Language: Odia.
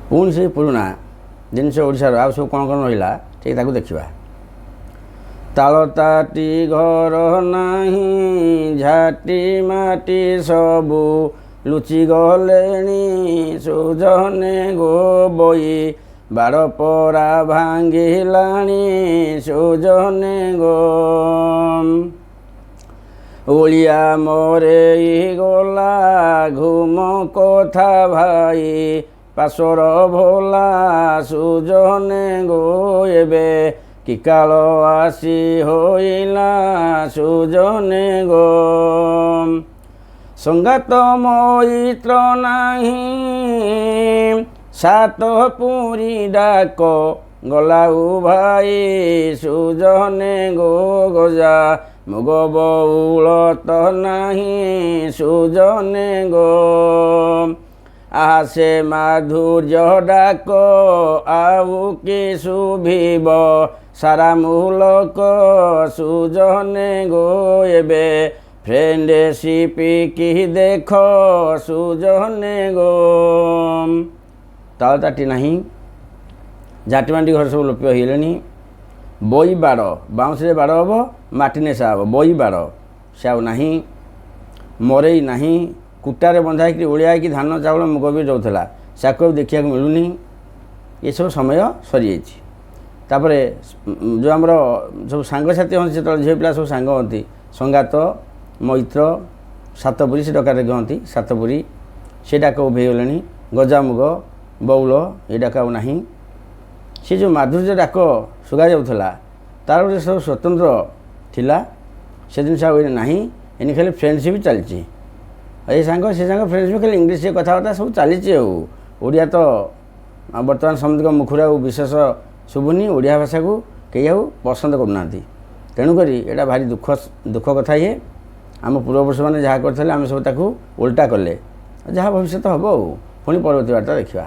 ପୁଣି ସେ ପୁରୁଣା ଜିନିଷ ଓଡ଼ିଶାର ଆଉ ସବୁ କ'ଣ କ'ଣ ରହିଲା ଠିକ୍ ତାକୁ ଦେଖିବା। ତାଳ ତାଟି ଘର ନାହିଁ ଝାଟି ମାଟି ସବୁ ଲୁଚି ଗଲେଣି ସୁଜନେ ଗୋ ବଇ ବାଡ଼ ପରା ଭାଙ୍ଗିଲାଣି ସୁଜନେ ଗୋ ଓଳିଆ ମରେଇ ଗଲା ଘୁମ କଥା ଭାଇ ପାଶର ଭୋଲା ସୁଜନେ ଗୋ ଏବେ କି କାଳ ଆସି ହୋଇଲା ସୁଜନେ ଗୋ ସଙ୍ଗାତ ମଇତ୍ର ନାହିଁ ସାତ ପୁରୀ ଡାକ ଗଲାଉ ଭାଇ ସୁଜନେ ଗୋ ଗଜା ମୁଗ ବଉଳ ତ ନାହିଁ ସୁଜନେ ଗୋ ଆସେ ମାଧୁର୍ଯ୍ୟ ଡାକ ଆଉ କି ଶୁଭିବ ସାରା ମୂଲକ ସୁଜନେ ଗୋ ଏବେ ଫ୍ରେଣ୍ଡସିପ୍ କି ଦେଖ ସୁଜନେ ଗୋ ତାଳ ତାଟି ନାହିଁ ଝାଟି ମାଟି ଘର ସବୁ ଲୋପ ହେଇଗଲେଣି ବଇ ବାଡ଼ ବାଉଁଶରେ ବାଡ଼ ହେବ ମାଟି ନେଶା ହେବ ବଇ ବାଡ଼ ସେ ଆଉ ନାହିଁ ମରେଇ ନାହିଁ କୁଟାରେ ବନ୍ଧା ହେଇକି ଓଳିଆ ହେଇକି ଧାନ ଚାଉଳ ମୁଗ ବି ଦେଉଥିଲା ସାକୁ ଆଉ ଦେଖିବାକୁ ମିଳୁନି ଏସବୁ ସମୟ ସରିଯାଇଛି। ତାପରେ ଯେଉଁ ଆମର ସବୁ ସାଙ୍ଗସାଥି ହୁଅନ୍ତି ସେତେବେଳେ ଝିଅ ପିଲା ସବୁ ସାଙ୍ଗ ହୁଅନ୍ତି ସଙ୍ଗାତ ମୈତ୍ର ସାତପୁରୀ ସେ ଡକାରେ କହନ୍ତି ସାତପୁରୀ ସେ ଡାକ ଉଭେଇଗଲେଣି ଗଜାମୁଗ ବଉଳ ଏ ଡାକ ଆଉ ନାହିଁ। ସେ ଯେଉଁ ମାଧୁର୍ଯ୍ୟ ଡାକ ଶୁଗାଯାଉଥିଲା ତା'ର ଗୋଟେ ସବୁ ସ୍ୱତନ୍ତ୍ର ଥିଲା ସେ ଜିନିଷ ଆଉ ଏଇନେ ନାହିଁ ଏନେ ଖାଲି ଫ୍ରେଣ୍ଡସିପ୍ ଚାଲିଛି ଏ ସାଙ୍ଗ ସେ ସାଙ୍ଗ ଫ୍ରେଣ୍ଡସିପ୍ ଖାଲି ଇଂଲିଶରେ କଥାବାର୍ତ୍ତା ସବୁ ଚାଲିଛି ଆଉ ଓଡ଼ିଆ ତ ବର୍ତ୍ତମାନ ସମସ୍ତଙ୍କ ମୁଖରୁ ଆଉ ବିଶେଷ ଶୁଭୁନି ଓଡ଼ିଆ ଭାଷାକୁ କେହି ଆଉ ପସନ୍ଦ କରୁନାହାନ୍ତି ତେଣୁକରି ଏଇଟା ଭାରି ଦୁଃଖ କଥା ଇଏ ଆମ ପୂର୍ବପୁରୁଷମାନେ ଯାହା କରିଥିଲେ ଆମେ ସବୁ ତାକୁ ଓଲଟା କଲେ ଯାହା ଭବିଷ୍ୟତ ହେବ ଆଉ ପୁଣି ପରବର୍ତ୍ତୀ ବାର୍ତ୍ତା ଦେଖିବା।